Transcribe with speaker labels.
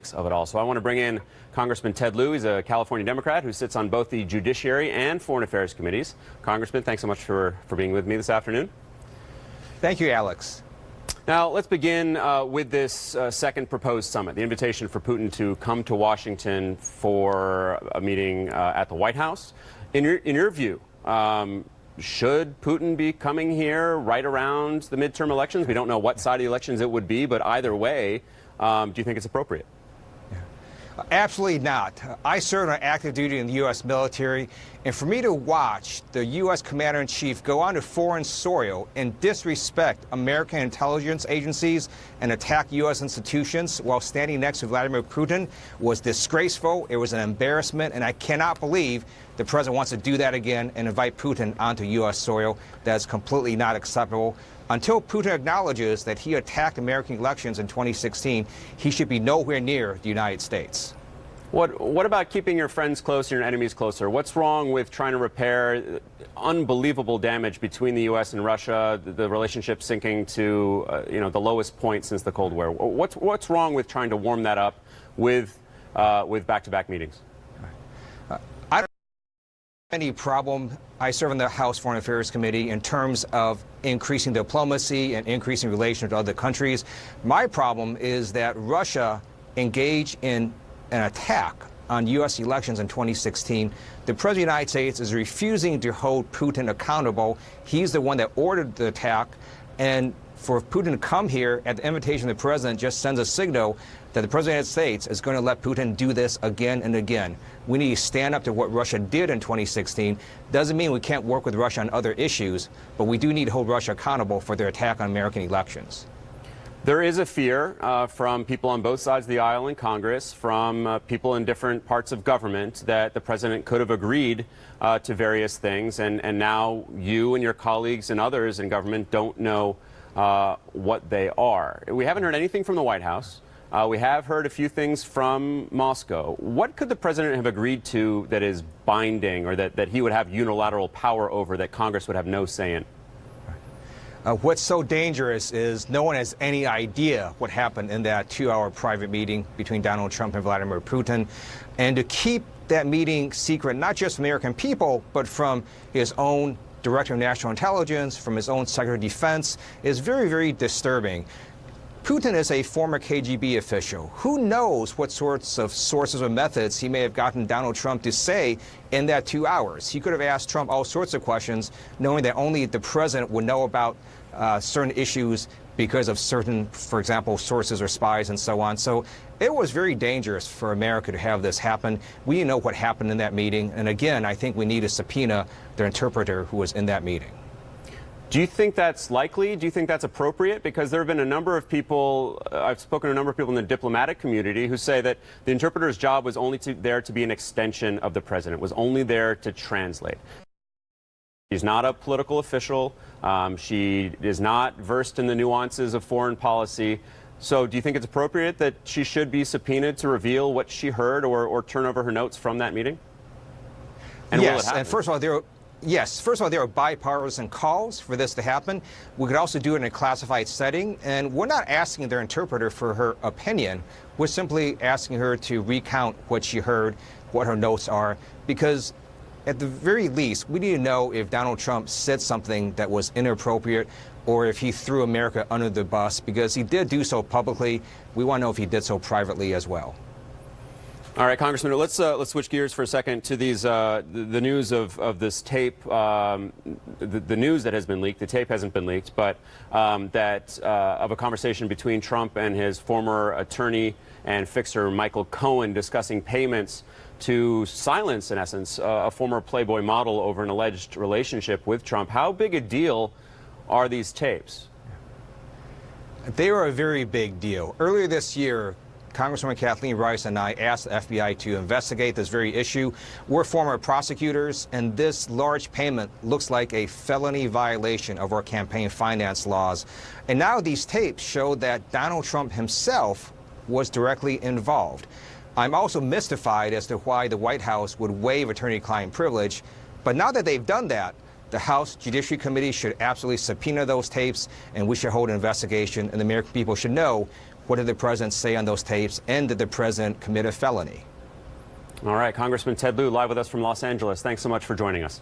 Speaker 1: politics of it all. So I want to bring in Congressman Ted Lieu. He's a California Democrat who sits on both the Judiciary and Foreign Affairs committees. Congressman, thanks so much for being with me this afternoon.
Speaker 2: Thank you, Alex.
Speaker 1: Now, let's begin with this second proposed summit, the invitation for Putin to come to Washington for a meeting at the White House. In your view, should Putin be coming here right around the midterm elections? We don't know what side of the elections it would be, but either way, do you think it's appropriate?
Speaker 2: Absolutely not. I served on active duty in the U.S. military, and for me to watch the U.S. Commander-in-Chief go onto foreign soil and disrespect American intelligence agencies and attack U.S. institutions while standing next to Vladimir Putin was disgraceful. It was an embarrassment, and I cannot believe the president wants to do that again and invite Putin onto U.S. soil. That's completely not acceptable. Until Putin acknowledges that he attacked American elections in 2016, he should be nowhere near the United States.
Speaker 1: What about keeping your friends closer and your enemies closer? What's wrong with trying to repair unbelievable damage between the U.S. and Russia, the relationship sinking to the lowest point since the Cold War? What's wrong with trying to warm that up with back-to-back meetings?
Speaker 2: I don't have any problem. I serve on the House Foreign Affairs Committee in terms of increasing diplomacy and increasing relations with other countries. My problem is that Russia engaged in an attack on U.S. elections in 2016. The President of the United States is refusing to hold Putin accountable. He's the one that ordered the attack. And for Putin to come here at the invitation of the President just sends a signal that the President of the United States is going to let Putin do this again and again. We need to stand up to what Russia did in 2016. Doesn't mean we can't work with Russia on other issues, but we do need to hold Russia accountable for their attack on American elections.
Speaker 1: There is a fear from people on both sides of the aisle in Congress, from people in different parts of government, that the president could have agreed to various things, and now you and your colleagues and others in government don't know what they are. We haven't heard anything from the White House. We have heard a few things from Moscow. What could the president have agreed to that is binding, or that he would have unilateral power over, that Congress would have no say in?
Speaker 2: What's so dangerous is no one has any idea what happened in that 2-hour private meeting between Donald Trump and Vladimir Putin. And to keep that meeting secret, not just from American people, but from his own Director of National Intelligence, from his own Secretary of Defense, is very, very disturbing. Putin is a former KGB official. Who knows what sorts of sources or methods he may have gotten Donald Trump to say in that 2 hours. He could have asked Trump all sorts of questions, knowing that only the president would know about certain issues because of certain, for example, sources or spies and so on. So it was very dangerous for America to have this happen. We know what happened in that meeting. And again, I think we need to subpoena their interpreter who was in that meeting.
Speaker 1: Do you think that's likely? Do you think that's appropriate? Because there have been a number of people, I've spoken to a number of people in the diplomatic community who say that the interpreter's job was only there to be an extension of the president, was only there to translate. She's not a political official. She is not versed in the nuances of foreign policy. So do you think it's appropriate that she should be subpoenaed to reveal what she heard or turn over her notes from that meeting? And
Speaker 2: yes,
Speaker 1: will it happen?
Speaker 2: and first of all, there are bipartisan calls for this to happen. We could also do it in a classified setting, and we're not asking their interpreter for her opinion. We're simply asking her to recount what she heard, what her notes are, because at the very least, we need to know if Donald Trump said something that was inappropriate or if he threw America under the bus, because he did do so publicly. We want to know if he did so privately as well.
Speaker 1: All right, Congressman, let's switch gears for a second to these the news of this tape, the news that has been leaked. The tape hasn't been leaked, but that of a conversation between Trump and his former attorney and fixer Michael Cohen discussing payments to silence, in essence, a former Playboy model over an alleged relationship with Trump. How big a deal are these tapes?
Speaker 2: They are a very big deal. Earlier this year, Congresswoman Kathleen Rice and I asked the FBI to investigate this very issue. We're former prosecutors, and this large payment looks like a felony violation of our campaign finance laws. And now these tapes show that Donald Trump himself was directly involved. I'm also mystified as to why the White House would waive attorney-client privilege. But now that they've done that, the House Judiciary Committee should absolutely subpoena those tapes, and we should hold an investigation, and the American people should know what did the president say on those tapes, and did the president commit a felony?
Speaker 1: All right, Congressman Ted Lieu live with us from Los Angeles. Thanks so much for joining us.